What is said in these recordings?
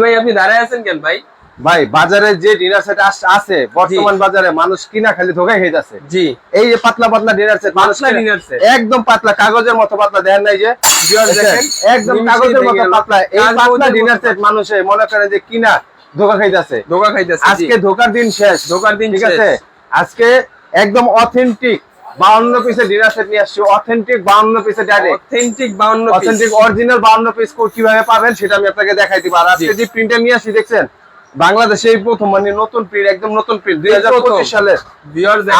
ভাই আপনি দাঁড়ায় আছেন কেন ভাই? ভাই বাজারে যে ডিনার সেট আছে বর্তমান বাজারে মানুষ কিনা খালি ধোকায় হয়ে যাচ্ছে। জি, এই যে পাতলা পাতলা ডিনার সেট, পাতলা ডিনার সেট একদম পাতলা কাগজের মতো পাতলা, দেখেন নাই যে দেখেন একদম কাগজের মতো পাতলা। এই পাতলা ডিনার সেট মানুষে মনে করে যে কিনা ধোকা খাইতেছে, ধোকা খাইতেছে। আজকে ধোকার দিন শেষ, ধোকার দিন ঠিক শেষ। আছে। আজকে একদম অথেন্টিক 52 পিসের ডিনার সেট নিয়ে আসছি, অথেন্টিক 52 পিসের direct authentic 52 piece, authentic original 52 piece কিভাবে পাবেন সেটা আমি আপনাকে দেখাই দিব। আর আজকে যে প্রিন্টার নিয়ে আসি দেখছেন, বাংলাদেশে এই প্রথম, মানে নতুন প্রিন্ট, একদম নতুন প্রিন্ট 2025 সালের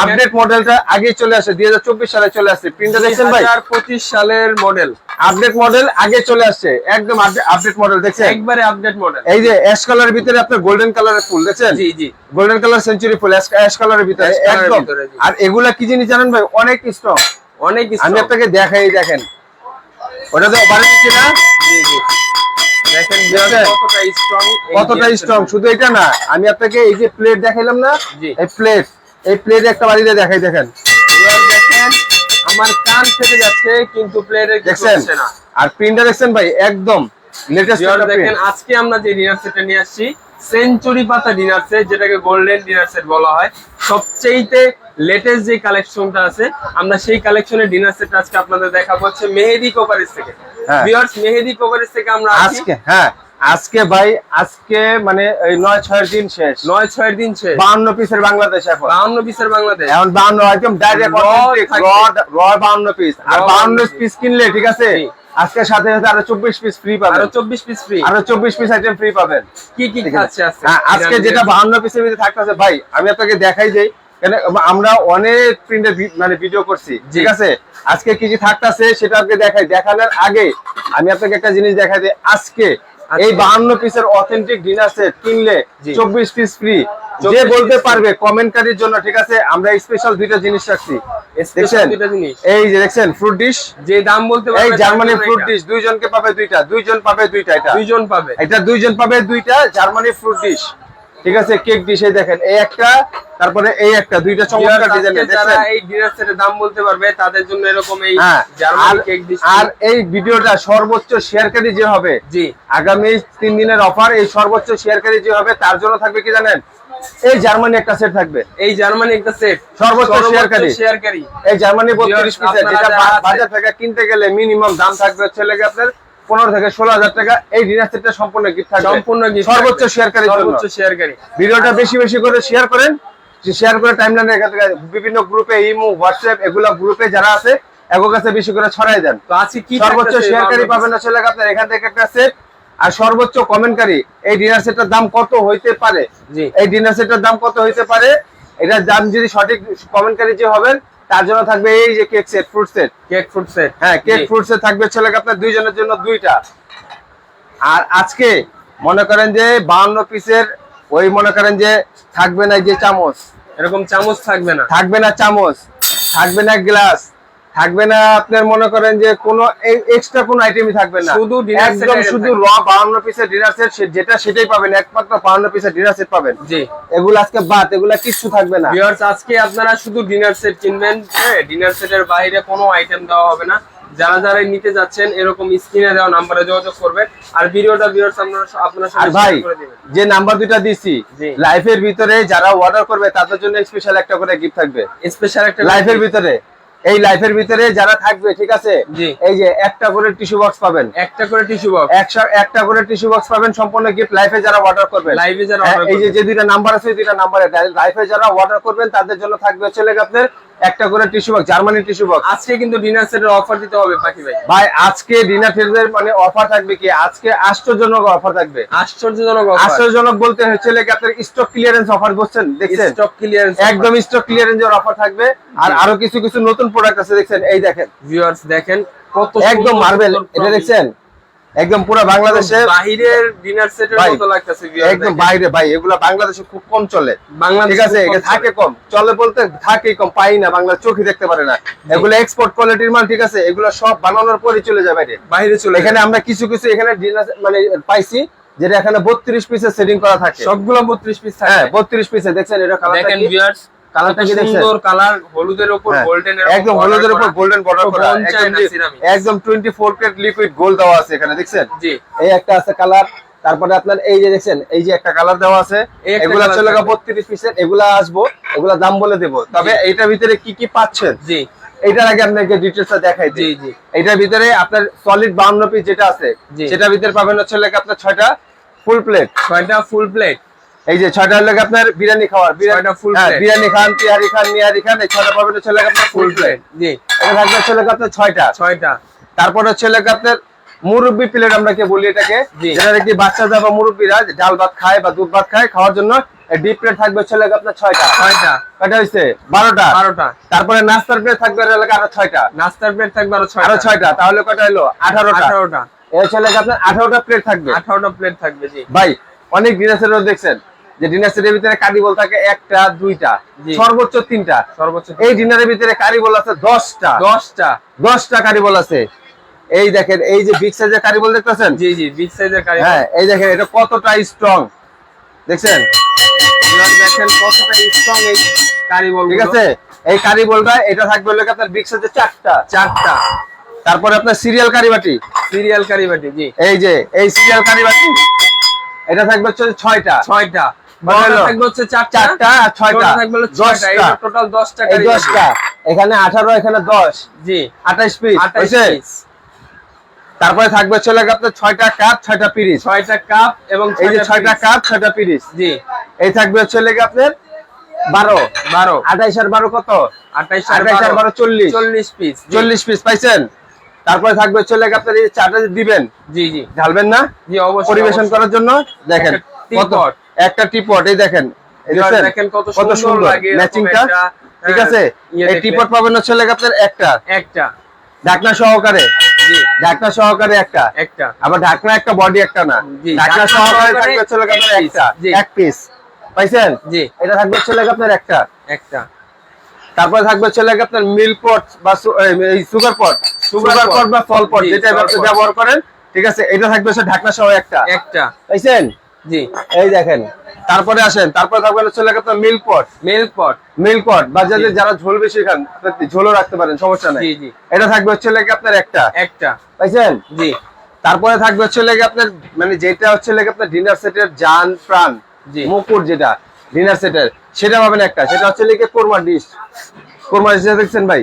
আপডেট মডেলটা আগে চলে আসে, 2024 সালে চলে আসছে প্রিন্টার দেখছেন ভাই, 2025 সালের মডেল, আপডেট মডেল আগে চলে আসছে, একদম আপডেট মডেল দেখছেন, একবারে আপডেট মডেল। এই যে অ্যাশ কালারের ভিতরে আপনার গোল্ডেন কালারের ফুল দেখছেন, জি জি, গোল্ডেন কালার সেঞ্চুরি ফুল অ্যাশ কালারের ভিতরে একদম। আর এগুলা কি জিনিস জানেন ভাই, অনেক স্ট্রং, অনেক স্ট্রং। আমি আপনাকে দেখাই, দেখেন ওটা তো অপারেট দিচ্ছি না, জি জি, দেখেন কতটা স্ট্রং, কতটা স্ট্রং। শুধু এটা না, আমি আপনাকে এই যে প্লেট দেখাইলাম না, এই প্লেট একটা বাড়িতে দেখাই, দেখেন দেখেন আমার কান ফেটে যাচ্ছে কিন্তু প্লেটের কিছু হচ্ছে না। আর প্রিন্টার দেখছেন ভাই, একদম লেটেস্ট দেখেন। আজকে আমরা যে ডিনার সেটটা নিয়ে আসছি, সেঞ্চুরি পাতা ডিনার সেট, যেটাকে গোল্ডেন ডিনার সেট বলা হয়, সবচেয়ে লেটেস্ট যে কালেকশনটা আছে, আমরা সেই কালেকশনের ডিনার সেটটা আজকে আপনাদের দেখাবো হচ্ছে মেহেদি কোপারিস থেকে। ভিউয়ার্স, মেহেদি কোপারিস থেকে আমরা আজকে আজকে ভাই, আজকে মানে এই 9/6 এর দিন শেষ, 9/6 এর দিন শেষ। 52 পিসের বাংলাদেশ, এখন 52 পিসের বাংলাদেশ, এখন 52 একদম ডাইরেক্ট অথেন্টিক র 52 পিস। আর 52 পিস কিনলে ঠিক আছে, আজকে সাথে সাথে আরো 24 পিস ফ্রি পাবেন, আরো 24 পিস ফ্রি, আরো 24 পিস আইটেম ফ্রি পাবেন। কি কি আছে আজকে যেটা 52 পিসের ভিতরে থাকতেছে ভাই, আমি আপনাকে দেখাই যাই, কেন আমরা অনেক প্রিন্টের মানে ভিডিও করছি, ঠিক আছে। আজকে কি কি থাকতেছে সেটা আপনাকে দেখাই। দেখানোর আগে আমি আপনাকে একটা জিনিস দেখাই দিই, আজকে এই 52 পিসের অথেন্টিক ডিনার সেট কিনলে 24 পিস ফ্রি। যে বলতে পারবে কমেন্টারির জন্য, ঠিক আছে, আমরা স্পেশাল দুইটা জিনিস রাখছি। দেখছেন এই যে দেখছেন ফ্রুট ডিশ, যে দাম বলতে পারবে, এই জার্মানি ফ্রুট ডিশ, দুইজনকে পাবে দুইটা, দুইজন পাবে দুইটা, এটা দুইজন পাবে, এটা দুইজন পাবে দুইটা জার্মানি ফ্রুট ডিশ, ঠিক আছে। কেক ডিশ, এই দেখেন এই একটা, তারপরে এই একটা, দুইটা চমৎকার ডিজাইনের। যারা এই ডিনার সেটের দাম বলতে পারবে তাদের জন্য এরকম এই জার্মানি কেক ডিশ। আর এই ভিডিওটা সর্বোচ্চ শেয়ারকারী যে হবে, জি, আগামী 3 দিনের অফার, এই সর্বোচ্চ শেয়ারকারী যে হবে তার জন্য থাকবে কি জানেন, এই জার্মানি একটা সেট থাকবে, এই জার্মানি একটা সেট, সর্বোচ্চ শেয়ারকারী এই জার্মানি 32 পিসের, যেটা বাজার থেকে কিনতে গেলে মিনিমাম দাম থাকবে হচ্ছে লাগে আপনার 15 থেকে 16,000 টাকা। এই ডিনার সেটটা সম্পূর্ণ গিফট থাকবে, সম্পূর্ণ গিফট, সর্বোচ্চ শেয়ারকারী, সর্বোচ্চ শেয়ারকারী। ভিডিওটা বেশি বেশি করে শেয়ার করেন, শেয়ার করে টাইমলাইনে বিভিন্ন গ্রুপে, ইমো, হোয়াটসঅ্যাপ, এগুলা গ্রুপে যারা আছে এগো কাছে বেশি করে ছড়াই দেন। তো আজকে কি সর্বোচ্চ শেয়ারকারী পাবেন না চলে আপনার এখান থেকে একটা সেট, আর সর্বোচ্চ কমেন্টকারী। এই ডিনার সেটটার দাম কত হইতে পারে, এই ডিনার সেটটার দাম কত হইতে পারে, এটার দাম যদি সঠিক কমেন্টকারী যে হবেন তার জন্য থাকবে এই যে কেক সেট, ফ্রুট সেট, হ্যাঁ কেক ফ্রুট সেট থাকবে ছেলে আপনার দুইজনের জন্য দুইটা। আর আজকে মনে করেন যে 52 পিসের ওই মনে করেন যে থাকবে না যে চামচ, এরকম চামচ থাকবে না, থাকবে না চামচ, থাকবে না গ্লাস, থাকবে না আপনার মনে করেন যে কোনো এক্সট্রা কোনো আইটেমই থাকবে না, শুধু একদম শুধু র 52 পিসের ডিনার সেট, যেটা সেটাই পাবেন, একমাত্র 52 পিসের ডিনার সেট পাবেন। জি, এগুলো আজকে বাদ, এগুলা কিছু থাকবে না। ভিউয়ার্স, আজকে আপনারা শুধু ডিনার সেট কিনবেন, হ্যাঁ, ডিনার সেটের বাইরে কোনো আইটেম দেওয়া হবে না। যারা যারা নিতে যাচ্ছেন এরকম স্ক্রিনে দেওয়া নম্বরে যোগাযোগ করবেন। আর ভিডিওটা ভিউয়ার্স আপনারা আর ভাই যে নাম্বার দুইটা দিছি লাইভের ভিতরে যারা অর্ডার করবে তাদের জন্য স্পেশাল একটা করে গিফট থাকবে, স্পেশাল একটা লাইভের ভিতরে। এই লাইফের ভিতরে যারা থাকবে, ঠিক আছে, এই যে একটা করে টিস্যু বক্স পাবেন, একটা করে টিস্যু বক্স পাবেন সম্পূর্ণ গিফট লাইফে যারা অর্ডার করবেন, লাইভে যারা এই যে দুইটা নাম্বার আছে, দুইটা নাম্বারে লাইফে যারা অর্ডার করবেন তাদের জন্য থাকবে হচ্ছে আপনার একটা করে tissue box, Germany tissue box. আজকে কিন্তু ডিনার সেটের অফার দিতে হবে পাখি ভাই। ভাই আজকে ডিনার সেটের মানে অফার থাকবে কি, আজকে আশ্চর্যজনক অফার থাকবে। আশ্চর্যজনক বলতে হচ্ছে আপনার স্টক ক্লিয়ারেন্স অফার বলছেন, দেখছেন স্টক ক্লিয়ারেন্স, একদম স্টক ক্লিয়ারেন্সের অফার থাকবে। আর আরো কিছু কিছু নতুন প্রোডাক্ট আছে, দেখছেন এই দেখেন ভিউয়ার্স, দেখেন কত একদম মার্বেল, এটা দেখছেন একদম পুরো বাংলাদেশে বাইরের ডিনার সেটের মতো লাগতেছে ভিউয়ার্স, একদম বাইরে। ভাই এগুলা বাংলাদেশে খুব কম চলে, ঠিক আছে, এটা থাকে কম, চলে বলতে থাকে কম, পাই না, বাংলা চোখে দেখতে পারে না। এগুলো এক্সপোর্ট কোয়ালিটির মাল, ঠিক আছে, এগুলো সব বানানোর পরে চলে যায় বাইরে চলে। এখানে আমরা কিছু কিছু এখানে মানে পাইছি যেটা এখানে 32 পিসের সেটিং করা থাকে, সবগুলো 32 পিস থাকে, হ্যাঁ 32 পিসে। দেখছেন এটা কালার, দেখেন ভিউয়ার্স, কালারটা কি দেখছেন, সুন্দর কালার, হলুদের উপর গোল্ডেন, একদম হলুদের উপর গোল্ডেন বর্ডার করা, একদম 24 ক্যারেট লিকুইড গোল্ড দেওয়া আছে এখানে, দেখছেন জি। এই একটা আছে কালার, তারপরে আপনার এই যে দেখছেন এই যে একটা কালার দেওয়া আছে, এগুলা চলে গেল 32 পিসের, এগুলা আসবো, এগুলা দাম বলে দেবো। তবে এইটার ভিতরে কি কি পাচ্ছেন জি এইটার আগে আপনাকে ডিটেইলসটা দেখাই দিই। জি এইটার ভিতরে আপনার সলিড 52 পিস যেটা আছে সেটার ভিতরে পাবেন হচ্ছে আপনার 6টা ফুল প্লেট, 6টা ফুল প্লেট। এই যে 6টা হলো আপনার বিরিয়ানি খাওয়ার, বিরিয়ানি খান, তিহারি খান, নিহারি খান, এই 6টা পাবেন হচ্ছে আপনার ফুল প্লেট। জি এটা থাকবে হচ্ছে আপনার 6টা। তারপর হচ্ছে আপনার মুরব্বি প্লেট আমরা কে বলি এটাকে, যেটা কি বাচ্চারা বা মুরব্বিরা ডাল ভাত খায় বা দুধ ভাত খায়, খাওয়ার জন্য ডিপ প্লেট থাকবে হচ্ছে আপনার 6টা। কয়টা হইছে? 12টা। তারপরে নাস্তার প্লেট থাকবে আরো 6টা। নাস্তার প্লেট থাকবে আরো 6টা, তাহলে কয়টা হলো? 18টা। এই হচ্ছে আপনার 18টা প্লেট থাকবে। 18টা প্লেট থাকবে। জি ভাই অনেক ডিনার সেটও দেখছেন যে ডিনার সেটের ভিতরে কারি বল থাকে 1টা 2টা সর্বোচ্চ 3টা, এই ডিনারের ভিতরে কারি বল আছে 10টা কারি বল আছে। এই দেখেন এই যে বিগ সাইজের কারি বল দেখতেছেন? জি বিগ সাইজের কারি বল। হ্যাঁ এই দেখেন এটা কতটা স্ট্রং, দেখছেন? দেখেন কতটা স্ট্রং এই কারি বল। ঠিক আছে, এই কারি বলটা এটা থাকবে হলো আপনার বিগ সাইজের 4টা। তারপরে আপনার সিরিয়াল কারি বাটি, জি এই যে এই সিরিয়াল কারি বাটি এটা থাকবে হচ্ছে 6টা। থাকবে হচ্ছে 4টা আর 6টা থাকবে 10টা। এই টোটাল 10টা কারি। 10টা, এখানে 18, এখানে 10, জি 28 পিস। তারপরে থাকবে হচ্ছে আপনার 6টা কাপ, 6টা পিরিচ, 6টা কাপ এবং এই যে 6টা কাপ 6টা পিরিচ। জি এই থাকবে হচ্ছে আপনার 12 28 আর 12 কত? 28 আর 12 40 পিস। 40 পিস পাইছেন? তারপরে থাকবে হচ্ছে আপনার এই চাটা দিবেন, জি ঢালবেন না? জি অবশ্যই। পরিবেশন করার জন্য দেখেন একটা টিপট, এই দেখেন দেখেন কত সুন্দর লাগে ম্যাচিংটা। ঠিক আছে, এই টিপট পাবেন হচ্ছে আপনার একটা ঢাকনা সহকারে। জি ঢাকনা সহকারে একটা, আবার ঢাকনা একটা বডি একটা না, ঢাকনা সহকারে থাকবে হচ্ছে আপনার এক পিস পাইছেন? জি এটা থাকবে হচ্ছে আপনার একটা। তারপরে থাকবে হচ্ছে আপনার মিল্ক পট বা সুগার পট বা ফল পট যেটা ব্যবহার করেন। ঠিক আছে, এটা থাকবে হচ্ছে ঢাকনা সহ একটা পাইছেন? জি এই দেখেন। তারপরে আসেন, তারপরে থাকবে হচ্ছে আপনার মিল্ক পট বা যারা ঝোল বেশি খান ঝোলও রাখতে পারেন, সমস্যা নাই। এটা থাকবে হচ্ছে আপনার একটা পাইছেন? জি তারপরে থাকবে হচ্ছে আপনার মানে যেটা হচ্ছে আপনার ডিনার সেটের জান প্রাণ মুকুট, যেটা ডিনার সেটের সেটা পাবেন একটা, সেটা হচ্ছে কোরমা ডিশ দেখছেন ভাই?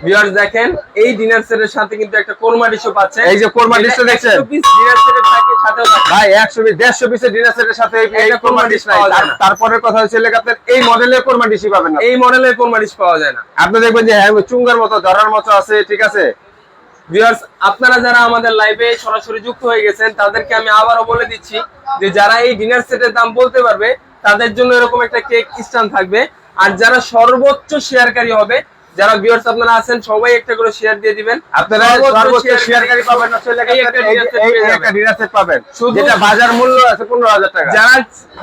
ভিউয়ার্স দেখেন এই ডিনার সেটের সাথে কিন্তু একটা কোরমা ডিশও পাচ্ছেন। এই যে কোরমা ডিশটা দেখছেন? 100 পিস ডিনার সেটের থাকে, সাথেও থাকে ভাই 100 পিসের ডিনার সেটের সাথে এই কোরমা ডিশ নাই। তারপরের কথা হচ্ছে আপনার এই মডেলের কোরমা ডিশই পাবেন না, এই মডেলের কোরমা ডিশ পাওয়া যায় না। আপনি দেখবেন যে হ্যাঁ চুঙ্গার মতো ধরার মতো আছে। ঠিক আছে ভিউয়ার্স, আপনারা যারা আমাদের লাইভে সরাসরি যুক্ত হয়ে গেছেন তাদেরকে আমি আবারও বলে দিচ্ছি যে যারা এই ডিনার সেটের দাম বলতে পারবে তাদের জন্য এরকম একটা কেক স্ট্যান্ড থাকবে। আর যারা সর্বোচ্চ শেয়ারকারী হবে, যারা ভিউয়ার্স আপনারা আছেন সবাই একটা করে শেয়ার দিয়ে দিবেন। আপনারা সর্বোচ্চ শেয়ারকারী পাবেন হচ্ছে একটা ডিনার সেট পাবেন, যেটা বাজার মূল্য আছে 15,000 টাকা।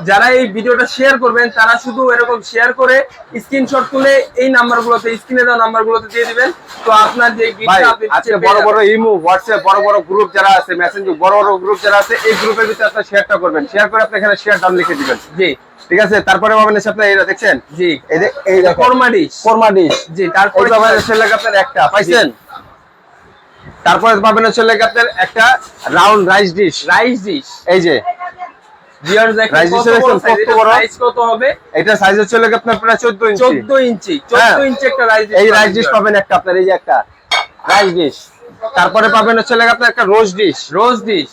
যারা এই ভিডিওটা শেয়ার করবেন তারা শুধু এরকম শেয়ার করে স্ক্রিনশট তুলে এই নাম্বারগুলোতে, স্ক্রিনে দেওয়া নাম্বারগুলোতে দিয়ে দিবেন। তো আপনার যে গিফটটা আপনি আজকে বড় ইমো, হোয়াটসঅ্যাপ বড় গ্রুপ যারা আছে, মেসেঞ্জার বড় গ্রুপ যারা আছে, এই গ্রুপের ভিতরে আপনারা শেয়ারটা করবেন। শেয়ার করে আপনি এখানে শেয়ার ডাউন লিখে দিবেন। জি ঠিক আছে। তারপরে পাবেন আপনি এটা দেখছেন? জি এই কোরমা ডিশ। জি তারপরে পাবেন হচ্ছে আপনার একটা পাইছেন? তারপরে পাবেন হচ্ছে আপনার একটা রাউন্ড রাইস ডিশ। এই যে ভিউয়ার্স দেখেন কত বড় সাইজ, কত হবে এটা? সাইজ হচ্ছে আপনার প্রায় 14 ইঞ্চি একটা রাইস ডিশ। এই রাইস ডিশ পাবেন একটা, আপনার এই যে একটা রাইস ডিশ। তারপরে পাবেন হচ্ছে আপনার একটা রোজ ডিশ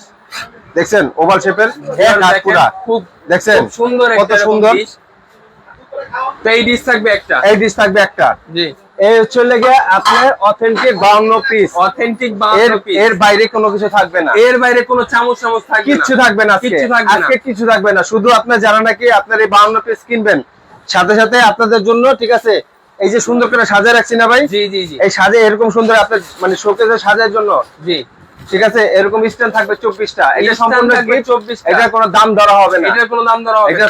দেখছেন, ওভাল শেপের, এক হাত পুরা, খুব দেখছেন সুন্দর, কত সুন্দর। তো এই ডিশ থাকবে একটা। জি এই হচ্ছে আপনার অথেন্টিক 52 পিস। এর বাইরে কোনো কিছু থাকবে না, এর বাইরে কোনো চামচ থাকবে না, কিচ্ছু থাকবে না আজকে কিছু থাকবে না। শুধু আপনার যারা নাকি আপনার এই 52 পিস কিনবেন, সাথে সাথে আপনাদের জন্য ঠিক আছে এই যে সুন্দর করে সাজায় রাখছি না ভাই? জি এই সাজে এরকম সুন্দর আপনার মানে শোকেসে সাজার জন্য। জি ঠিক আছে, এরকম স্ট্যান্ড থাকবে 24টা। এটা সম্পূর্ণ গিফট, 24টা। এটা কোনো দাম ধরা হবে না, এটার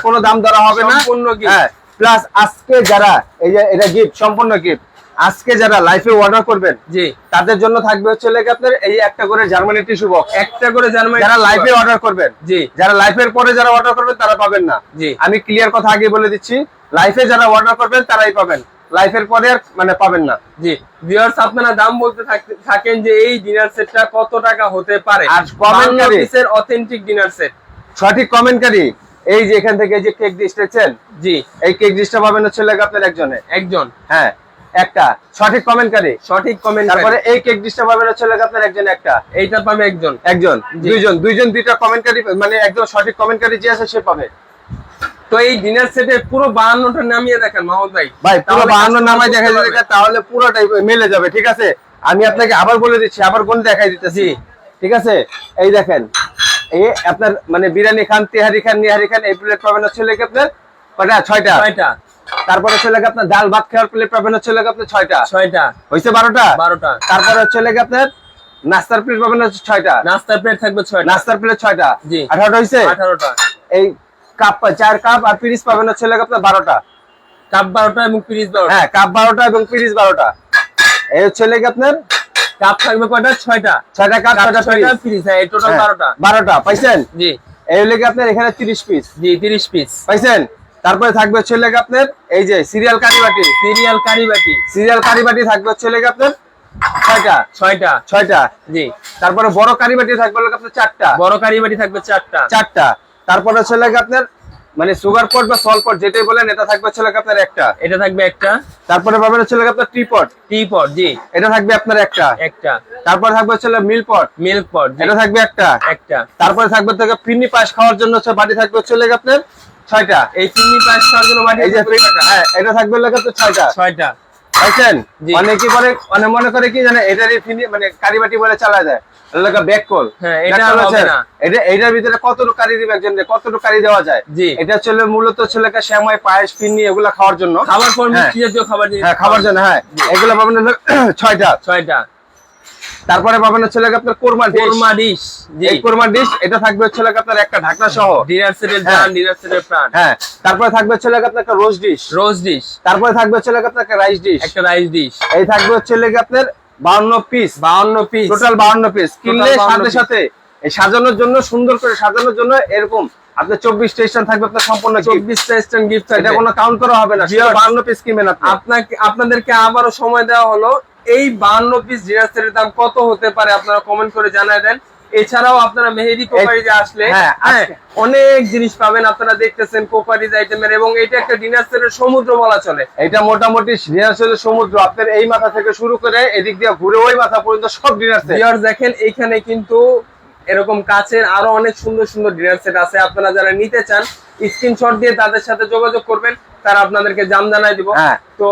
কোনো দাম ধরা হবে না, সম্পূর্ণ গিফট। হ্যাঁ, প্লাস আজকে যারা এই যে এটা গিফট, সম্পূর্ণ গিফট, আজকে যারা লাইফে অর্ডার করবেন জি তাদের জন্য থাকবে হচ্ছে আপনার এই একটা করে জার্মানি টিস্যু বক্স, একটা করে জার্মানি। যারা লাইফে অর্ডার করবেন জি, যারা লাইফের পরে যারা অর্ডার করবেন তারা পাবেন না। জি আমি ক্লিয়ার কথা আগে বলে দিচ্ছি, লাইফে যারা অর্ডার করবেন তারাই পাবেন। লাইফের পরে আর মানে পাবেন না। জি ভিউয়ার্স, আপনারা দাম বলতে থাকেন যে এই ডিনার সেটটা কত টাকা হতে পারে, আর কমেন্টকারী পিসের অথেন্টিক ডিনার সেট। সঠিক কমেন্টকারী এই যে এখান থেকে যে কেক ডিশ দেখছেন, জি এই কেক ডিশটা পাবেন হচ্ছে আপনার একজন, হ্যাঁ একটা সঠিক কমেন্টকারী। তারপরে এই কেক ডিশটা পাবেন হচ্ছে আপনার একটা, এইটা পাবে একজন, দুইজন দুইটা কমেন্টকারী, মানে একদম সঠিক কমেন্টকারী যে আছে সে পাবে। তো এই ডিনার সেটে পুরো 52টা নামিয়ে দেখেন মাহমুদ ভাই। ভাই পুরো 52 নামায় দেখা যাবে, তাহলে পুরোটাই মিলে যাবে। ঠিক আছে, আমি আপনাকে আবার বলে দিচ্ছি, আবার কোন দেখাই দিতেছি। ঠিক আছে, এই দেখেন, এই আপনার মানে বিরিয়ানি খান, তেহারি খান, নিহারি খান, এই প্লেট পাবেন হচ্ছে আপনার কয়টা? 6টা। তারপরে হচ্ছে আপনার ডাল ভাত খাওয়ার প্লেট পাবেন হচ্ছে আপনার 6টা হইছে 12টা। তারপরে হচ্ছে আপনার নাস্তার প্লেট পাবেন হচ্ছে 6টা। নাস্তার প্লেট থাকবে 6টা। নাস্তার প্লেট 6টা, জি 18টা হইছে। 18টা। এই কাপ 4 কাপ আর পিরিচ পাবেন হচ্ছে আপনার 12টা। কাপ 12টা এবং পিরিচ 12টা। হ্যাঁ, কাপ 12টা এবং পিরিচ 12টা। এই হচ্ছে আপনার কাপ থাকবে কয়টা? 6টা। 6টা কাপ, 6টা পিরিচ। হ্যাঁ, এই টোটাল 12টা। 12টা পাইছেন? জি। এই আপনার এখানে 30 পিস। জি 30 পিস পাইছেন? তারপরে থাকবে হচ্ছে আপনার এই যে সিরিয়াল কারিবাটি। সিরিয়াল কারিবাটি থাকবে হচ্ছে আপনার 6টা। জি। তারপরে বড় কারিবাটি থাকবে আপনার 4টা। বড় কারিবাটি থাকবে 4টা। তারপরে হচ্ছে আপনার মানে সুগার পট বা সল্ট পট যেটাই বলেন, এটা থাকবে হচ্ছে আপনার একটা। এটা থাকবে একটা। তারপরে পাবেন হচ্ছে আপনার টিপট। জি। এটা থাকবে আপনার একটা। তারপরে থাকবে হচ্ছে মিল্ক পট। এটা থাকবে একটা। তারপরে থাকবে ফিরনি পায়েস খাওয়ার জন্য হচ্ছে বাটি থাকবে হচ্ছে আপনার 6টা। এই ফিরনি পায়েস খাওয়ার জন্য বাটি, এই যে হ্যাঁ, এটা থাকবে আপনার 6টা। পাইছেন? অনেকে বলে, অনেক মনে করে কি জানে, এটারই মানে কারিবাটি বলে চালা যায়, ব্যাককল। হ্যাঁ, এটা হবে না। এটার ভিতরে কতটুকু কারি দিবে একজন, কতটুকু কারি দেওয়া যায়। এটা ছিল মূলত সেমাই, পায়েস, ফিরনি এগুলা খাওয়ার জন্য, খাবার পর মিষ্টি জাতীয় খাবার। হ্যাঁ, খাবার জন্য। হ্যাঁ, এগুলা পাবেন 6টা। তারপরে পাবেন হচ্ছে আপনার কোরমা ডিশ। এই কোরমা ডিশ এটা থাকবে হচ্ছে আপনার একটা ঢাকনা সহ। ডিনার সেটের জান, ডিনার সেটের প্রাণ। হ্যাঁ, তারপরে থাকবে হচ্ছে আপনার একটা রোস্ট ডিশ। তারপরে থাকবে হচ্ছে আপনার একটা রাইস ডিশ। এই থাকবে হচ্ছে আপনার 52 পিস। Total 52 piece. কিনলে সাথে সাথে এই সাজানোর জন্য, সুন্দর করে সাজানোর জন্য এরকম আপনার 24টা স্ট্যান্ড থাকবে, আপনার সম্পূর্ণ 24টা স্ট্যান্ড গিফট। এটা কোনো কাউন্ট করা হবে না, 52 পিস কিনবেন আপনি। আপনাদেরকে আবারও সময় দেওয়া হলো, এই 52 পিস ডিনার সেটের দাম কত হতে পারে আপনারা কমেন্ট করে জানায় দেন। এছাড়াও আপনারা মেহেদি কোপারিজে আসলে অনেক জিনিস পাবেন। আপনারা দেখতেছেন কোপারিজ আইটেমের, এবং এটা একটা ডিনার সেটের সমুদ্র বলা চলে। এটা মোটামুটি ডিনার সেটের সমুদ্র। আপনার এই মাথা থেকে শুরু করে এদিক দিয়ে ঘুরে ওই মাথা পর্যন্ত সব ডিনার সেট। দেখেন এখানে কিন্তু এরকম কাচের আরো অনেক সুন্দর সুন্দর ডিনার সেট আছে। আপনারা যারা নিতে চান স্ক্রিনশট দিয়ে তাদের সাথে যোগাযোগ করবেন, তারা আপনাদেরকে দাম জানাই দিব। তো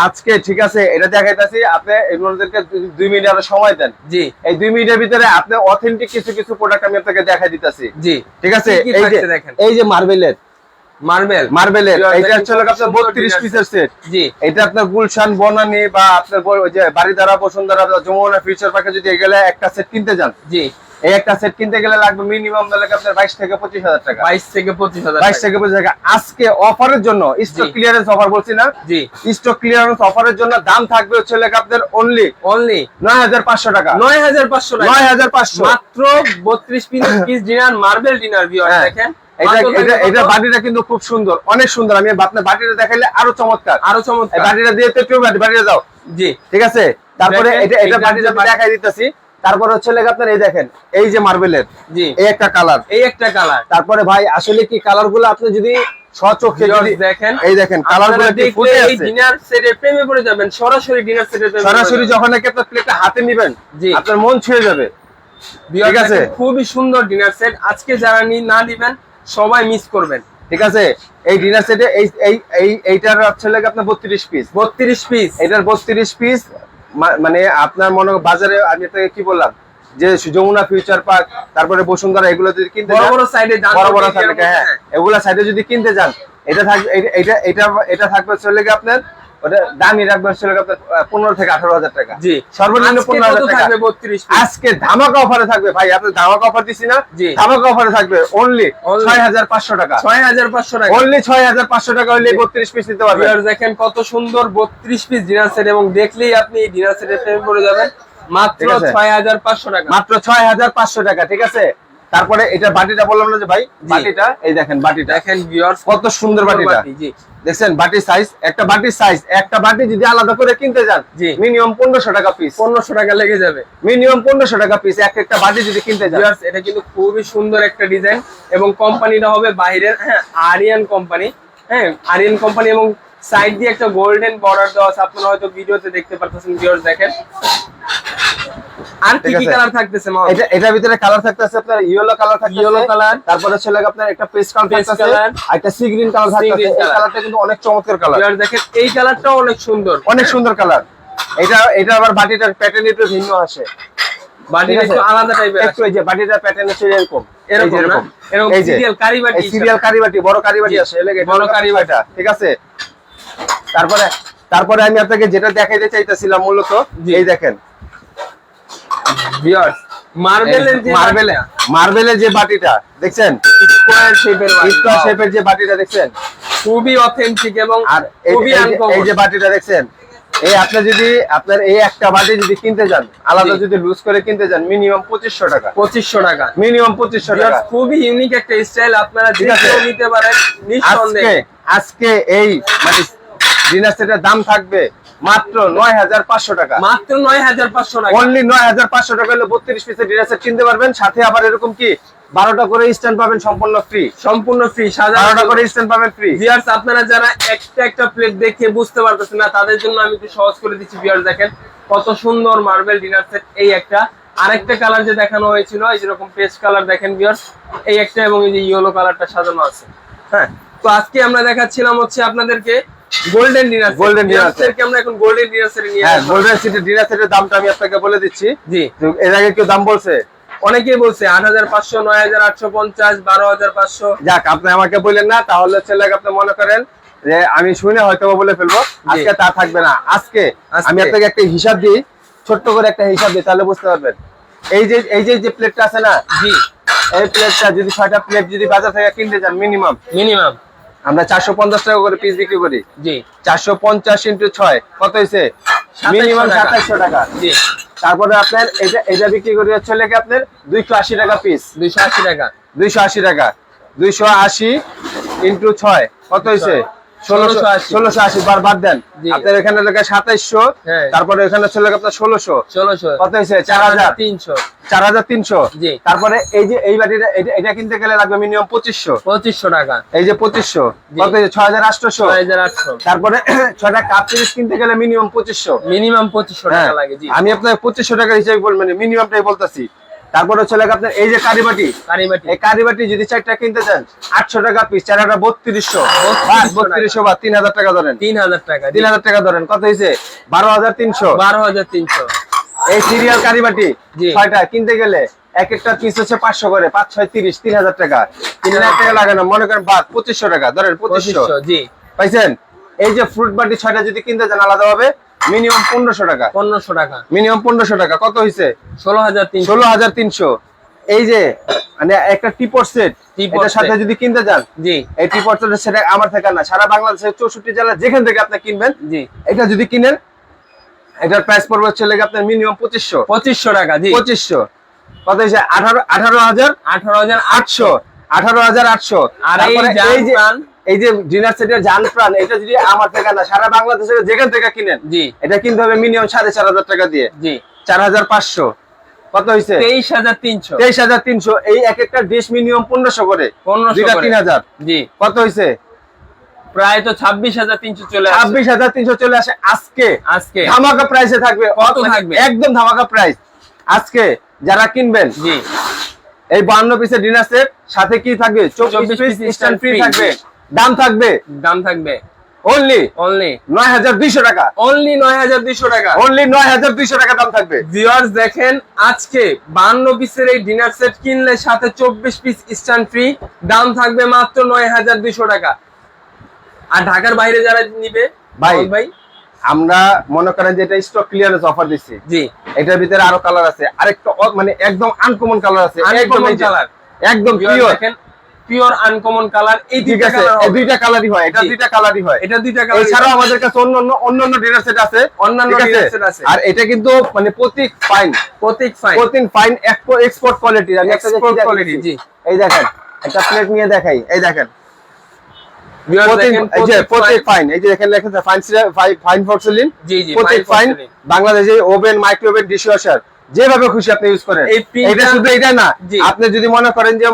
আজকে ঠিক আছে, এটা দেখাইতাছি। আপনি এগুলোদেরকে 2 মিনিট আরো সময় দেন। জি, এই 2 মিনিটের ভিতরে আপনি অথেন্টিক কিছু প্রোডাক্ট আমি আপনাকে দেখাই দিতেছি। জি ঠিক আছে। দেখেন এই যে মার্বেলের এটা হচ্ছে আপনার 32 পিসের সেট। জি, এটা আপনার গুলশান, বনানী বা আপনার যে বাড়িধারা, বসুন্ধরা, যমুনা, ফিউচার পার্কে যদি গেলে একটা সেট কিনতে যান, জি, এই একটা সেট কিনতে গেলে লাগবে মিনিমাম আপনার 22 থেকে 25,000 টাকা। 22 থেকে 25,000 টাকা। আজকে অফারের জন্য, স্টক ক্লিয়ারেন্স অফার বলছি না, জি, স্টক ক্লিয়ারেন্স অফারের জন্য দাম থাকবে হচ্ছে আপনার অনলি 9,500 টাকা। 9,500 মাত্র 32 পিস ডিনার, মার্বেল ডিনার। দেখেন এটা বাটিটা কিন্তু খুব সুন্দর, অনেক সুন্দর। আমি আপনার বাটিটা দেখাইলে আরো চমৎকার। বাটিটা দিয়ে বাটিটা দাও। জি, ঠিক আছে। তারপরে এটা বাটিটা দেখাই দিতেছি। তারপরে হচ্ছে আপনার এই দেখেন, এই যে মার্বেলের, জি, এই একটা কালার। তারপরে ভাই আসলে কি কালার গুলো আপনি যদি স্বচক্ষে দেখেন, এই দেখেন কালার গুলো ফুটে আছে, এই ডিনার সেটের প্রেমে পড়ে যাবেন। সরাসরি ডিনার সেটের প্রেমে, সরাসরি যখন আপনার প্লেটটা হাতে নেবেন, আপনার মন ছুঁয়ে যাবে। ঠিক আছে, খুবই সুন্দর ডিনার সেট। আজকে যারা না নিবেন সবাই মিস করবেন। ঠিক আছে। এই ডিনার সেটে এইটার হচ্ছে আপনার 32 পিস। এটার 32 পিস মানে আপনার মনে বাজারে, আমি আপনাকে কি বললাম যে যমুনা, ফিউচার পার্ক, তারপরে বসুন্ধরা, এগুলো যদি কিনতে বড় বড় সাইডে এগুলা সাইডে যদি কিনতে যান, এটা থাকবে, এটা থাকবে চলে গিয়ে আপনার ওটা দামি রাখবে হচ্ছে আপনার 15 থেকে 18,000 টাকা। জি, সর্বনিম্ন 15,000 টাকা। আজকে ধামাকা অফারে থাকবে ভাই, আপনি ধামাকা অফার দিছি না, ধামাকা অফারে থাকবে অনলি 6,500 টাকা। 6,500 টাকা, অনলি 6,500 টাকা হইলে 32 পিস নিতে পারবেন। দেখেন কত সুন্দর 32 পিস ডিনার সেট, এবং দেখলেই আপনি এই ডিনার সেটের প্রেমে পড়ে যাবেন। মাত্র 6,500 টাকা। মাত্র 6,500 টাকা। ঠিক আছে। তারপরে এটা বাটিটা বললাম না যে ভাই, বাটিটা এই দেখেন, বাটিটা দেখেন ভিউয়ার্স কত সুন্দর বাটিটা। জি দেখছেন বাটির সাইজ, একটা বাটির সাইজ, একটা বাটি যদি আলাদা করে কিনতে যান মিনিমাম 1500 টাকা পিস, 1500 টাকা লেগে যাবে, মিনিমাম 1500 টাকা পিস একটা বাটি যদি কিনতে যান। ভিউয়ার্স এটা কিন্তু খুবই সুন্দর একটা ডিজাইন এবং কোম্পানিটা হবে বাইরের, হ্যাঁ আরিয়ান কোম্পানি, হ্যাঁ আরিয়ান কোম্পানি, এবং সাইড দিয়ে একটা গোল্ডেন বর্ডার দেওয়া আছে, আপনারা হয়তো ভিডিওতে দেখতে পারতেছেন। ভিউয়ার্স দেখেন আর কি কালার থাকতেছে মা? এটার ভিতরে কালার থাকতেছে আপনার ইয়েলো কালার থাকতেছে, ইয়েলো কালার, তারপরে হচ্ছে লাগে আপনার একটা পেস্ট কালার থাকতেছে, আর একটা সি গ্রিন কালার থাকতেছে। এই কালারটা কিন্তু অনেক চমৎকার কালার। ভিউয়ার্স দেখেন এই কালারটাও অনেক সুন্দর, অনেক সুন্দর কালার। এটা আবার বাটিটার প্যাটার্ন একটু ভিন্ন আসে, বাটিটা একটু আলাদা টাইপের, একটু এই যে বাটিটার প্যাটার্ন হচ্ছে এরকম এরকম এই যে সিরিয়াল কারিবাটি, সিরিয়াল কারিবাটি, বড় কারিবাটি আসে, বড় কারিবাটা, ঠিক আছে। তারপরে আমি আপনাকে যেটা দেখাইতে চাইতেছিলাম মূলত এই দেখেন ভিউয়ার্স মার্বেলের যে বাটিটা দেখছেন, স্কয়ার শেপের যে বাটিটা দেখছেন, খুবই অথেন্টিক এবং আর খুবই আনকমন। এই যে বাটিটা দেখছেন, এই আপনি যদি আপনার এই একটা বাটি যদি কিনতে যান, আলাদা যদি লুজ করে কিনতে যান, মিনিমাম 2500 টাকা, 2500 টাকা, মিনিমাম 2500 টাকা। খুবই ইউনিক একটা স্টাইল, আপনারা দেখেও নিতে পারেন নিঃসন্দেহে। আজকে এই মানে ডিনার সেটের দাম থাকবে মাত্র 9500 টাকা, মাত্র 9500 টাকা, অনলি 9500 টাকা হলে 32 পিসের ডিনার সেট কিনতে পারবেন। সাথে আবার এরকম কি 12টা করে স্ট্যান্ড পাবেন সম্পূর্ণ ফ্রি, সম্পূর্ণ ফ্রি, 12টা করে স্ট্যান্ড পাবেন ফ্রি। ভিউয়ার্স আপনারা যারা একটা প্লেট দেখে বুঝতে পারতেছেন না, তাদের জন্য আমি একটু সহজ করে দিচ্ছি। ভিউয়ার্স দেখেন কত সুন্দর মার্বেল ডিনার সেট, এই একটা, আরেকটা কালার যে দেখানো হয়েছিল এই যেরকম পেস্ট কালার দেখেন ভিউয়ার্স, এই একটা এবং এই যে ইয়েলো কালারটা সাজানো আছে। হ্যাঁ, তো আজকে আমরা দেখাচ্ছিলাম হচ্ছে আপনাদেরকে golden dinner set, golden dinner set আমরা এখন গোল্ডেন ডিনার সেট নিয়ে হ্যাঁ, গোল্ডেন সেটের ডিনার সেটের দামটা আমি আপনাকে বলে দিচ্ছি। জি, এর আগে কেউ দাম বলছে? অনেকেই বলছে 8500, 9850, 12500। যাক, আপনি আমাকে বললেন না, তাহলে ছেলে আপনি মনে করেন যে আমি শুনে হয়তো বলে ফেলবো। আজকে তা থাকবে না, আজকে আমি আপনাকে একটা হিসাব দিই, ছোট্ট করে একটা হিসাব দিই, তাহলে বুঝতে পারবেন। এই যে প্লেটটা আছে না, জি এই প্লেটটা যদি 6টা প্লেট যদি বাজার থেকে কিনতে যান, মিনিমাম আমরা 450 টাকা করে পিস বিক্রি করি। জি, 450 × 6 কত হয়েছে? মিনিমাম 2700 টাকা। জি, তারপরে আপনার এটা বিক্রি করি হচ্ছে লেগে আপনার 280 টাকা পিস, 280 টাকা 280 × 6 কত হয়েছে? 1680 বার বাদ দেন, আপনার এখানে লেগে 2700, তারপরে এখানে চলে আপনার 1600 কত হয়েছে? 4300। তারপরে এই যে এই বাটিটা এটা কিনতে গেলে লাগবে মিনিমাম 2500 টাকা। এই যে 2500 কত হয়েছে? 6800। তারপরে 6টা কাপ পিস কিনতে গেলে মিনিমাম 2500 টাকা লাগে। আমি আপনাকে 2500 টাকার হিসাবে বলবেন, মিনিমামটাই বলতেছি। তারপরে চলে আপনার এই যে কারিবাটি, এই কারিবাটি যদি 4টা কিনতে চান 800 টাকা পিস, 4টা 3200 বা 3000 টাকা ধরেন, 3000 টাকা ধরেন, কত হয়েছে? 12300। এই সিরিয়াল কারিবাটি 6টা কিনতে গেলে এক একটা পিস হচ্ছে 500 করে, 5 6 30, 3000 টাকা, 3000 টাকা লাগে না, মনে করেন বাদ 2500 টাকা ধরেন, 2500। জি, পাইছেন? এই যে ফ্রুট বাটি 6টা যদি কিনতে চান আলাদা হবে মিনিমাম 1500 টাকা, মিনিমাম 1500 টাকা, কত হয়েছে? 16300। এই যে মানে একটা টিপট সেট, এটার সাথে যদি কিনতে যান, জি এই টিপট সেট আমার থেকে না, সারা বাংলাদেশের 64 জেলা যেখান থেকে আপনি কিনবেন, জি এটা যদি কিনেন এটার প্রাইস পড়বে হচ্ছে লেগে আপনার মিনিমাম 2500 টাকা। জি, 2500 কত হয়েছে? 18800। আর এই যে ডিনার সেটের জান প্রাণ, এটা যদি আমার থেকে না, সারা বাংলাদেশের যেখান থেকে কিনেন, জি এটা কিনতে হবে মিনিমাম 4500 টাকা দিয়ে। জি, 4500 কত হয়েছে? 23300। এই এক একটা ডিশ মিনিমাম 1500 করে, 3000। জি, কত হয়েছে? প্রায় তো 26300 চলে আসে, 26300 চলে আসে। আজকে ধামাকা প্রাইসে থাকবে, কত থাকবে? একদম ধামাকা প্রাইস। আজকে যারা কিনবেন, জি এই 52 পিসের ডিনার সেট সাথে কি থাকবে? 24 পিস স্ট্যান্ড ফ্রি থাকবে। দাম থাকবে অনলি 9200 টাকা, অনলি 9200 টাকা, অনলি 9200 টাকা দাম থাকবে। ভিউয়ার্স দেখেন আজকে 52 পিসের এই ডিনার সেট কিনলে সাথে 24 পিস স্ট্যান্ড ফ্রি, দাম থাকবে মাত্র 9200 টাকা। আর ঢাকার বাইরে যারা নিবে ভাই আমরা মনে করেন যে এটা স্টক ক্লিয়ারেন্স অফার দিচ্ছি। জি, এটার ভিতরে আরো কালার আছে, আরেকটা মানে একদম আনকমন কালার আছে, একদম পিওর। দেখেন পিওর আনকমন কালার। এই ঠিক আছে, এই দুইটা কালারই হয়, এটা দুইটা কালারই হয়, এটা দুইটা কালার। এছাড়াও আমাদের কাছে অন্যান্য ডিনার সেট আছে, অন্যান্য ডিনার সেট আছে। আর এটা কিন্তু মানে প্রতীক ফাইন এক্সপোর্ট কোয়ালিটি। আমি একটা এক্সপোর্ট কোয়ালিটি। জি, এই দেখেন, একটা প্লেট নিয়ে দেখাই, এই দেখেন বাংলাদেশে ওভেন, মাইক্রোওভেন, ডিশওয়াশার যেভাবে খুশি আপনি ইউজ করেন। এটা শুধু এটা না, আপনি যদি মনে করেন যে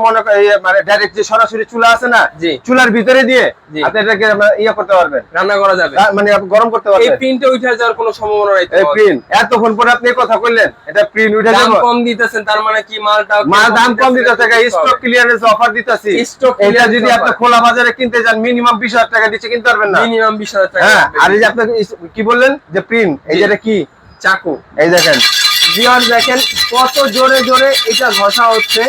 মানে ডাইরেক্ট যে সরাসরি চুলা আছে না, চুলার ভিতরে দিয়ে আপনি এটাকে ইয়া করতে পারবেন, রান্না করা যাবে, মানে গরম করতে পারবেন। এই প্রিন্টে উঠে যাওয়ার কোনো সম্ভাবনা নাই। এই প্রিন্ট এতক্ষণ পরে আপনি কথা কইলেন এটা প্রিন্ট উঠে যাবে, দাম কম দিতেছেন, তার মানে কি মাল দাম কম দিতেছে, স্টক ক্লিয়ারেন্স অফার দিতেছি। এটা যদি আপনি খোলা বাজারে কিনতে যান মিনিমাম 20,000 টাকা দিচ্ছে কিনতে পারবেন না, মিনিমাম 20,000 টাকা। হ্যাঁ, আর এই যে আপনি কি বললেন যে প্রিন্ট, এই যে কি চাকু, এই দেখেন ভিউয়ার দেখেন কত জোরে জোরে এটা ঘষা হচ্ছে।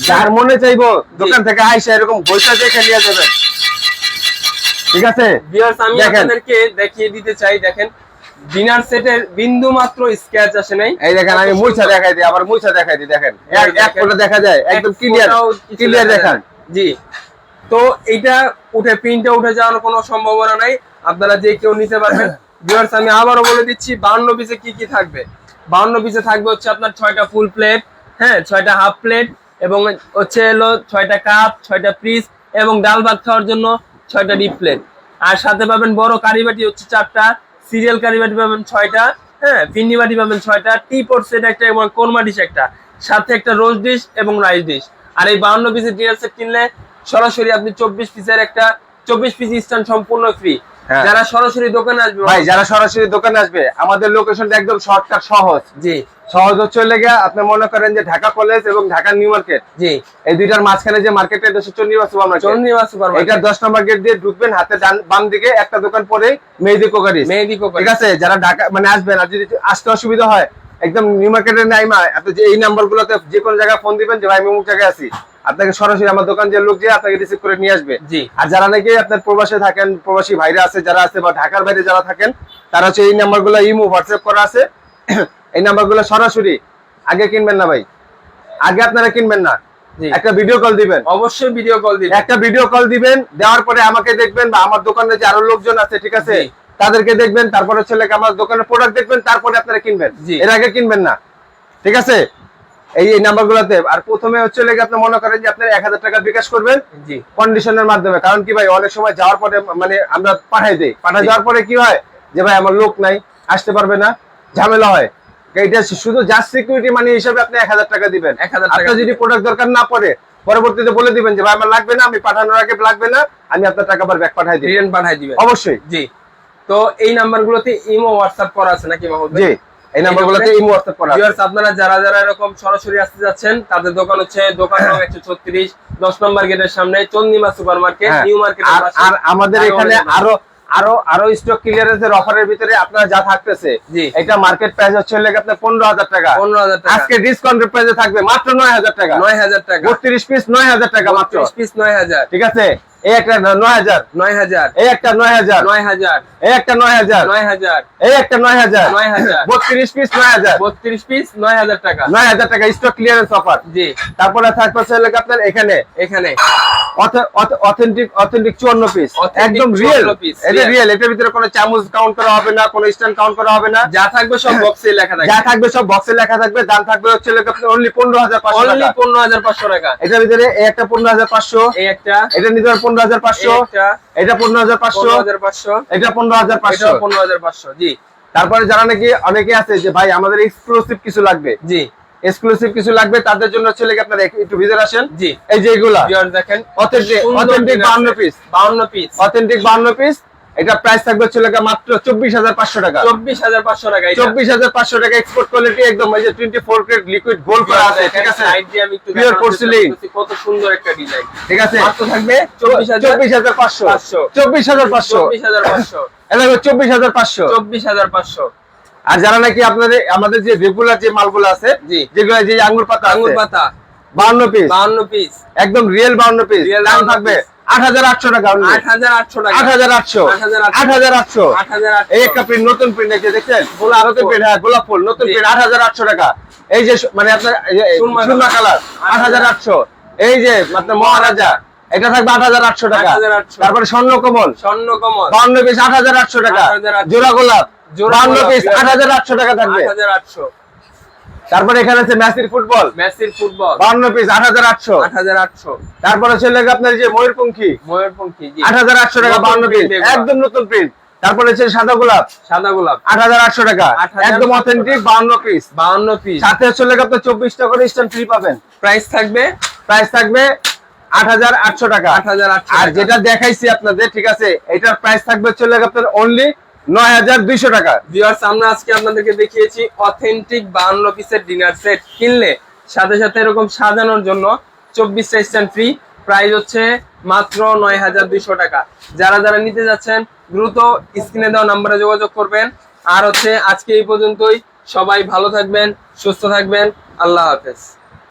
যার মনে চাইবো দোকান থেকে আইসা এরকম ঘষা দেখে নিয়ে যাবেন। ঠিক আছে ভিউয়ার্স, আমি আপনাদেরকে দেখিয়ে দিতে চাই, দেখেন ডিনার সেটের বিন্দু মাত্র স্ক্র্যাচ আসে নাই। এই দেখেন, আমি মুছা দেখাই দিই, আবার মুছা দেখাই দিই, দেখেন এক ফোঁটা দেখা যায়, একদম ক্লিয়ার দেখেন। জি, তো এইটা উঠে প্রিন্টটা উঠে যাওয়ার কোনো সম্ভাবনা নাই, আপনারা যে কেউ নিতে পারবেন। ভিউয়ার্স, আমি আবারও বলে দিচ্ছি 52 পিসে কি কি থাকবে। 52 পিসে থাকবে হচ্ছে আপনার 6টা ফুল প্লেট, হ্যাঁ 6টা হাফ প্লেট, এবং হচ্ছে হলো 6টা কাপ, 6টা পিস, এবং ডাল ভাত খাওয়ার জন্য 6টা ডিপ প্লেট। আর সাথে পাবেন বড় কারিবাটি হচ্ছে 4টা, সিরিয়াল কারিবাটি পাবেন 6টা, হ্যাঁ ফিন্নি বাটি পাবেন 6টা, টি পট সেট একটা এবং কোরমা ডিশ একটা, সাথে একটা রোজ ডিশ এবং রাইস ডিশ। আর এই 52 পিসের ডিনার সেট কিনলে সরাসরি আপনি 24 পিসের একটা 24 পিস স্ট্যান্ড সম্পূর্ণ ফ্রি। যারা সরাসরি দোকানে আসবে, ভাই যারা সরাসরি দোকানে আসবে, আমাদের লোকেশনটা একদম শর্টকাট, সহজ। জি, সহজ হচ্ছে লেগে আপনি মনে করেন যে ঢাকা কলেজ এবং ঢাকা নিউ মার্কেট, জি এই দুইটার মাঝখানে যে মার্কেটটা এটা চন্দ্রিমা সুপারমার্কেট, এটা 10 নম্বর গেট দিয়ে ঢুকবেন, হাতে বাম দিকে একটা দোকান পরে মেহেদি কোকারিস। ঠিক আছে, যারা ঢাকা মানে আসবেন, আর যদি আসতে অসুবিধা হয় একদম নিউ মার্কেটের নাইমা এত যে এই নাম্বারগুলোতে যে কোনো জায়গায় ফোন দিবেন যে ভাই আমি অমুক জায়গায় আছি, আপনাকে সরাসরি আমার দোকান যে লোক যে আপনাকে রিসিভ করে নিয়ে আসবে। আর যারা নাকি আপনার প্রবাসে থাকেন, প্রবাসী ভাইরা আছে যারা আছে, বা ঢাকার বাইরে যারা থাকেন, তারা হচ্ছে এই নাম্বারগুলো ইমো হোয়াটসঅ্যাপ করা আছে, এই নাম্বারগুলো সরাসরি আগে কিনবেন না ভাই, আগে আপনারা কিনবেন না, একটা ভিডিও কল দিবেন, অবশ্যই ভিডিও কল দিবেন, একটা ভিডিও কল দিবেন, দেওয়ার পরে আমাকে দেখবেন বা আমার দোকানে যে আরো লোকজন আছে, ঠিক আছে তাদেরকে দেখবেন, তারপরে হচ্ছে আমার দোকানের প্রোডাক্ট দেখবেন, তারপরে আপনারা কিনবেন, এর আগে কিনবেন না। ঠিক আছে, এই নাম্বারগুলোতে। আর প্রথমে হচ্ছে আপনি মনে করেন যে আপনি 1000 টাকা বিকাশ করবেন কন্ডিশনের মাধ্যমে, কারণ কি ভাই অনেক সময় যাওয়ার পরে মানে আমরা পাঠাই দেই, পাঠাই যাওয়ার পরে কি হয় যে ভাই আমার লোক নাই, আসতে পারবে না, ঝামেলা হয়। এটা শুধু জাস্ট সিকিউরিটি মানি হিসেবে আপনি 1000 টাকা দিবেন। আপনার যদি প্রোডাক্ট দরকার না পড়ে পরবর্তীতে বলে দিবেন যে ভাই আমার লাগবে না, আমি পাঠানোর আগে লাগবে না, আমি আপনার টাকা আবার ব্যাক পাঠাই দিই, রিটার্ন পাঠাই দিবেন অবশ্যই। জি, তো এই নাম্বারগুলোতে ইমো হোয়াটসঅ্যাপ করা আছে নাকি মাহমুদ ভাই? জি, এই নাম্বারগুলোতে ইমো হোয়াটসঅ্যাপ করা আছে। ভিউয়ার্স, আপনারা যারা যারা এরকম সরাসরি আসতে যাচ্ছেন, তাদের দোকান হচ্ছে দোকান নং 136, 10 নম্বর গেটের সামনে, চন্দ্রিমা সুপারমার্কেট, নিউ মার্কেট। আর আমাদের এখানে আরো স্টক ক্লিয়ারেন্সের অফারের ভিতরে আপনারা যা থাকতেছে, এটা মার্কেট প্রাইস হচ্ছে আপনার 15,000 টাকা, 15,000 টাকা। আজকে ডিসকাউন্টের প্রাইসে থাকবে মাত্র 9,000 টাকা, 9,000 টাকা, 32 পিস 9,000 টাকা মাত্র, 32 পিস 9,000। ঠিক আছে, এই একটা 9,000, 9,000, এই একটা 9,000, 9,000, এই একটা 9,000, 9,000, এই একটা 9,000, 9,000, 32 পিস 9,000, 32 পিস 9,000 টাকা, 9,000 টাকা স্টক ক্লিয়ারেন্স অফার। জি, তারপরে থাকছে আপনার এখানে অথেন্টিক 54 পিস, একদম রিয়েল, এটা রিয়েল, এটার ভিতরে কোনো চামচ কাউন্ট করা হবে না, কোনো স্ট্যান্ড কাউন্ট করা হবে না, যা থাকবে সব বক্সে লেখা থাকবে, যা থাকবে সব বক্সে লেখা থাকবে। দাম থাকবে হচ্ছে আপনার অনলি 15,500 টাকা, 15,500 টাকা। এটার ভিতরে এই একটা 15,500, এই একটা, এটা নিতে 15,500, এটা 15,500, এটা 15,500, 15,500। জি, তারপরে যারা নাকি অনেকে আছে যে ভাই আমাদের এক্সক্লুসিভ কিছু লাগবে, জি এক্সক্লুসিভ কিছু লাগবে, তাদের জন্য হচ্ছে আপনারা একটু ভিতরে আসেন। জি, এই যে এগুলা দেখেন authentic 52 piece, 52 piece, authentic 52 piece. এটা প্রাইস থাকবে হচ্ছে মাত্র 24,500 টাকা, 24,500 টাকা, 24,500 টাকা এক্সপোর্ট কোয়ালিটি, একদম এই যে 24 ক্যারেট লিকুইড গোল্ড করা আছে, ঠিক আছে, আমি একটু পিওর পোর্সেলিন, কত সুন্দর একটা ডিজাইন, ঠিক আছে, মাত্র থাকবে 24,500, 24,500, এটা 24,500, 24,500। আর যারা নাকি আপনাদের আমাদের যে রেগুলার যে মালগুলো আছে, যেগুলো যে আঙ্গুর পাতা 52 পিস, 52 পিস, একদম রিয়েল 52 পিস, দাম থাকবে 8,800 টাকা, 8,800 টাকা, 8,800, 8,800, 8,800। এই একটা প্রিন্ট, নতুন প্রিন্ট আছে দেখছেন, গোলাপ আরতে প্রিন্ট, হ্যাঁ গোলাপ ফুল নতুন প্রিন্ট, 8,800 টাকা। এই যে মানে আপনার সুরমা কালার 8,800, এই যে আপনার মহারাজা এটা থাকবে 8800 টাকা। 8800। তারপরে স্বর্ণ কমল, 52 পিস 8800 টাকা। 8800 জোড়া গোলাপ, জোড়া 52 পিস গোলাপ, 8800 টাকা থাকবে। 8800। তারপরে এখানে আছে মেসির ফুটবল, 52 পিস 8800। 8800। তারপরে চলে গেল আপনার যে ময়ূরপঙ্খী, জি 8800 টাকা, 52 পিস, একদম নতুন প্রিন্ট। তারপরে হচ্ছে সাদা গোলাপ 8800 টাকা, 8800 একদম অথেন্টিক 52 পিস। 52 পিস। সাথে চলে গেল আপনার 24 টাকা করে স্ট্যাম্প ফ্রি পাবেন। প্রাইস থাকবে 8800 টাকা। 8800। আর যেটা দেখাইছি আপনাদের, ঠিক আছে, এটার প্রাইস থাকবে চলে গেল আপনার অনলি 9200 টাকা। ভিউয়ার্স, আমরা আজকে আপনাদেরকে দেখিয়েছি অথেন্টিক 52 পিসের ডিনার সেট। কিনলে সাথে সাথে এরকম সাজানোর জন্য 24টা স্ট্যান্ড ফ্রি। প্রাইস হচ্ছে মাত্র 9200 টাকা। যারা যারা নিতে যাচ্ছেন দ্রুত স্ক্রিনে দেওয়া নম্বরে যোগাযোগ করবেন। আর হচ্ছে আজকে এই পর্যন্তই। সবাই ভালো থাকবেন, সুস্থ থাকবেন। আল্লাহ হাফেজ।